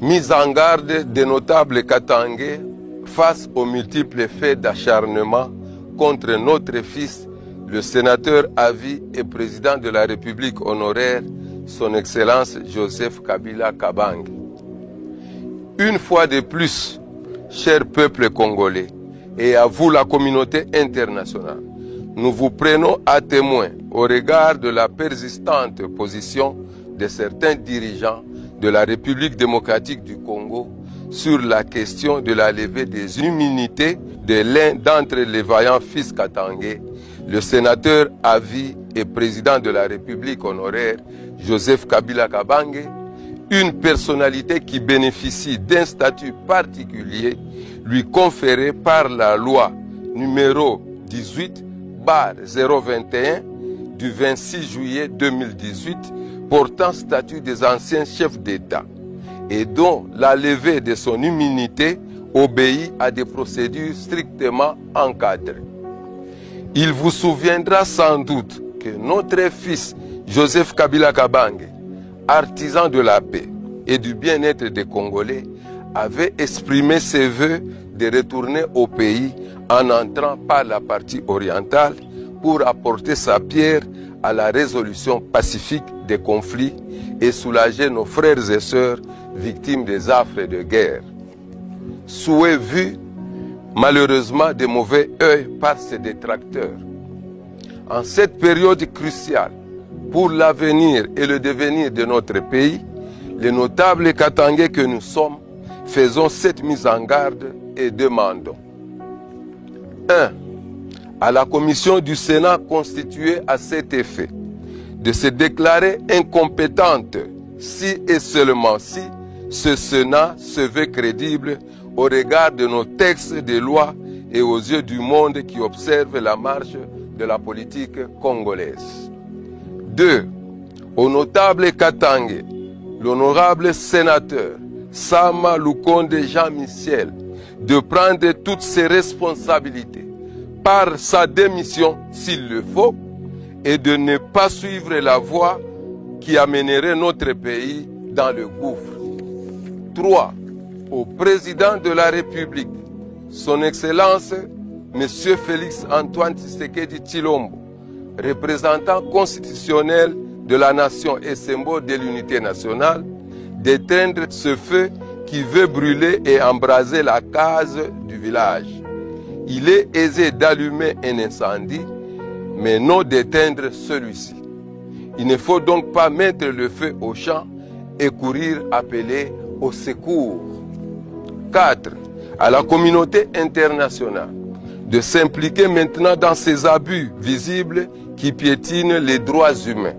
mise en garde des notables katangais face aux multiples faits d'acharnement contre notre fils, le sénateur à vie et président de la République honoraire, son Excellence Joseph Kabila Kabange. Une fois de plus, cher peuple congolais, et à vous la communauté internationale, nous vous prenons à témoin au regard de la persistante position de certains dirigeants de la République démocratique du Congo sur la question de la levée des immunités de l'un d'entre les vaillants fils katangais, le sénateur à vie et président de la République honoraire, Joseph Kabila Kabange, une personnalité qui bénéficie d'un statut particulier lui conféré par la loi numéro 18/021 du 26 juillet 2018 portant statut des anciens chefs d'État et dont la levée de son immunité obéit à des procédures strictement encadrées. Il vous souviendra sans doute que notre fils Joseph Kabila Kabange, artisan de la paix et du bien-être des Congolais, avait exprimé ses vœux de retourner au pays en entrant par la partie orientale pour apporter sa pierre à la résolution pacifique des conflits et soulager nos frères et sœurs victimes des affres de guerre. Souhait vu malheureusement de mauvais œil par ses détracteurs. En cette période cruciale pour l'avenir et le devenir de notre pays, les notables katangais que nous sommes, faisons cette mise en garde et demandons 1. À la commission du Sénat constituée à cet effet de se déclarer incompétente si et seulement si ce Sénat se veut crédible au regard de nos textes de loi et aux yeux du monde qui observe la marche de la politique congolaise. 2. Au notable Katangais, l'honorable sénateur Sama Lukonde Jean-Michel de prendre toutes ses responsabilités par sa démission s'il le faut et de ne pas suivre la voie qui amènerait notre pays dans le gouffre. 3. Au président de la République, son Excellence M. Félix Antoine Tshisekedi Tshilombo, représentant constitutionnel de la nation et symbole de l'unité nationale, d'éteindre ce feu qui veut brûler et embraser la case du village. Il est aisé d'allumer un incendie, mais non d'éteindre celui-ci. Il ne faut donc pas mettre le feu au champ et courir appeler au secours. 4. À la communauté internationale de s'impliquer maintenant dans ces abus visibles qui piétinent les droits humains.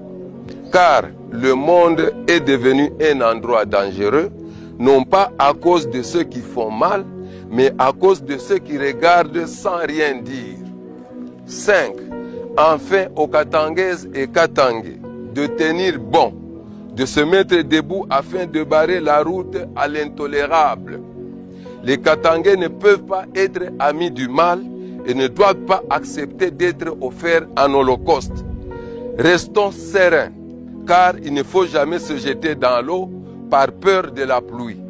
Car le monde est devenu un endroit dangereux, non pas à cause de ceux qui font mal, mais à cause de ceux qui regardent sans rien dire. 5. Enfin aux Katangaises et Katangais de tenir bon, de se mettre debout afin de barrer la route à l'intolérable. Les Katangais ne peuvent pas être amis du mal et ne doivent pas accepter d'être offerts en holocauste. Restons sereins, car il ne faut jamais se jeter dans l'eau par peur de la pluie.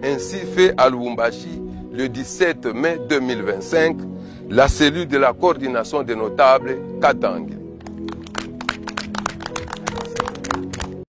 Ainsi fait à Lubumbashi le 17 mai 2025, la cellule de la coordination des notables Katangais.